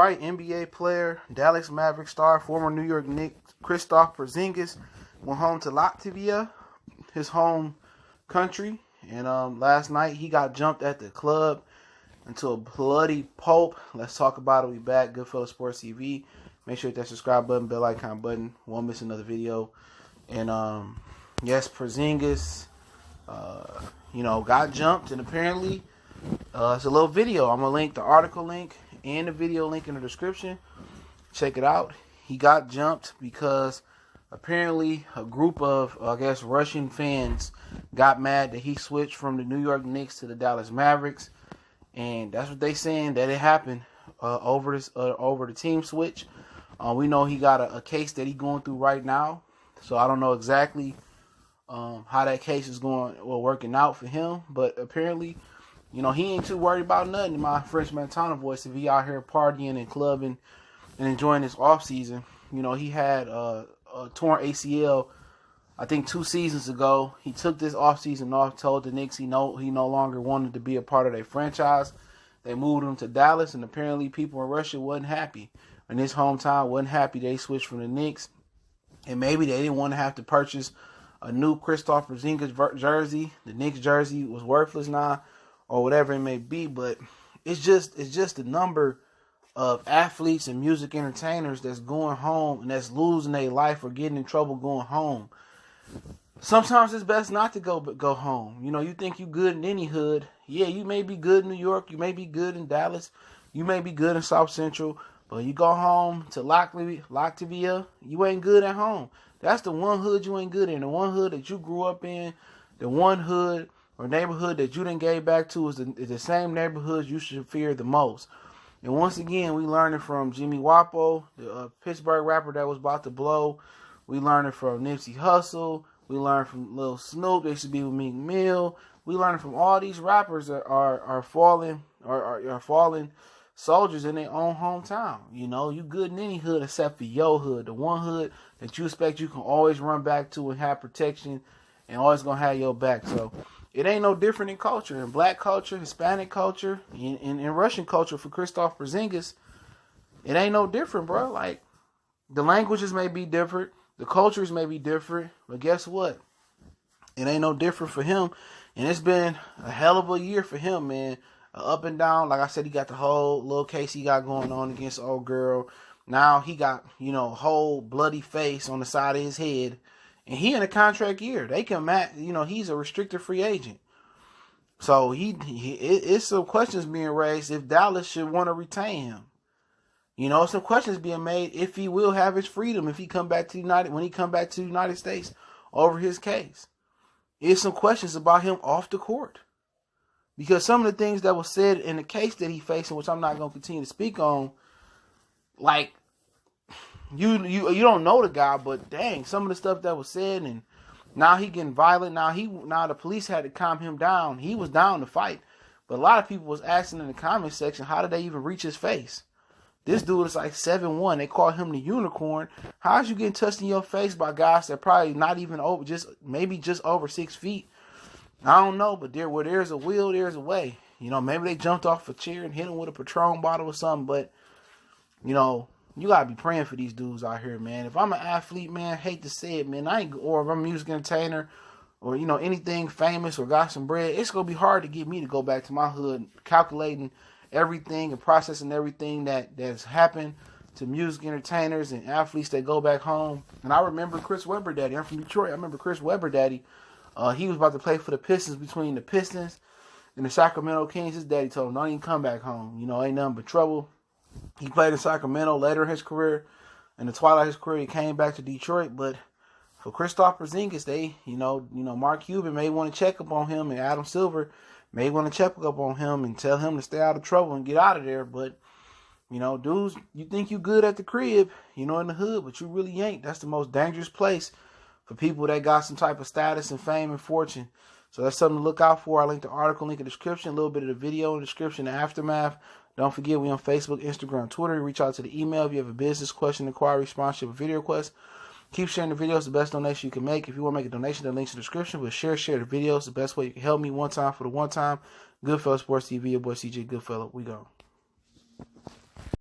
right, NBA player, Dallas Mavericks star, former New York Knicks, Kristaps Porzingis went home to Latvia, his home country, and last night he got jumped at the club into a bloody pulp. Let's talk about it. We back, Goodfellas Sports TV. Make sure you hit that subscribe button, bell icon button. Won't miss another video. And yes, Porzingis, got jumped, and apparently it's a little video. I'm gonna link the article link and the video link in the description. Check it out. He got jumped because apparently a group of, Russian fans got mad that he switched from the New York Knicks to the Dallas Mavericks, and that's what they saying, that it happened over the team switch. We know he got a case that he's going through right now, so I don't know exactly how that case is working out for him, but apparently, he ain't too worried about nothing, in my French Montana voice, if he out here partying and clubbing and enjoying his off season. He had a torn ACL, I think 2 seasons ago. He took this off season off, told the Knicks he no longer wanted to be a part of their franchise. They moved him to Dallas, and apparently people in Russia wasn't happy. In his hometown, wasn't happy they switched from the Knicks. And maybe they didn't want to have to purchase a new Kristaps Porzingis jersey. The Knicks jersey was worthless now, or whatever it may be. But it's just the number of athletes and music entertainers that's going home and that's losing their life or getting in trouble going home. Sometimes it's best not to go home. You think you good in any hood. Yeah, you may be good in New York. You may be good in Dallas. You may be good in South Central. But you go home to Latvia, you ain't good at home. That's the one hood you ain't good in. The one hood that you grew up in, the one hood or neighborhood that you didn't get back to is the same neighborhoods you should fear the most. And once again, we learning from Jimmy Wapo, the Pittsburgh rapper that was about to blow. We learning from Nipsey Hussle. We learned from Lil Snoop. They should be with Meek Mill. We learning from all these rappers that are fallen soldiers in their own hometown. You good in any hood except for your hood, the one hood that you expect you can always run back to and have protection and always gonna have your back. So it ain't no different in culture, in black culture, Hispanic culture, in Russian culture for Kristaps Porzingis. It ain't no different, bro. Like, the languages may be different, the cultures may be different, but guess what? It ain't no different for him. And it's been a hell of a year for him, man. Up and down. Like I said, he got the whole little case he got going on against the old girl. Now he got, whole bloody face on the side of his head. And he in a contract year. They can match, he's a restricted free agent. So it's some questions being raised if Dallas should want to retain him. Some questions being made if he will have his freedom if he come back to when he come back to the United States over his case. It's some questions about him off the court. Because some of the things that was said in the case that he facing, which I'm not going to continue to speak on, like, you don't know the guy, but dang, some of the stuff that was said, and now he getting violent. Now the police had to calm him down. He was down to fight, but a lot of people was asking in the comment section, how did they even reach his face? This dude is like 7'1". They call him the unicorn. How's you getting touched in your face by guys that probably not even over, maybe just over 6 feet? I don't know, but where there's a will, there's a way. Maybe they jumped off a chair and hit him with a Patron bottle or something, but, you got to be praying for these dudes out here, man. If I'm an athlete, man, I hate to say it, man, or if I'm a music entertainer or, anything famous or got some bread, it's going to be hard to get me to go back to my hood, calculating everything and processing everything that's happened to music entertainers and athletes that go back home. And I remember Chris Webber Daddy. I'm from Detroit. I remember Chris Webber Daddy. He was about to play for the Pistons between the Pistons and the Sacramento Kings. His daddy told him, don't even come back home. Ain't nothing but trouble. He played in Sacramento later in his career. In the twilight of his career, he came back to Detroit. But for Kristaps Porzingis, they, Mark Cuban may want to check up on him, and Adam Silver may want to check up on him and tell him to stay out of trouble and get out of there. But, dudes, you think you good at the crib, in the hood, but you really ain't. That's the most dangerous place for people that got some type of status and fame and fortune. So that's something to look out for. I linked the article, link in the description, a little bit of the video in the description, the aftermath. Don't forget, we on Facebook, Instagram, Twitter. Reach out to the email if you have a business question, inquiry, sponsorship, or video request. Keep sharing the videos, the best donation you can make. If you want to make a donation, the link's in the description. But share the videos, the best way you can help me. One time for the one time. Goodfellas Sports TV, your boy CJ Goodfellas. We go.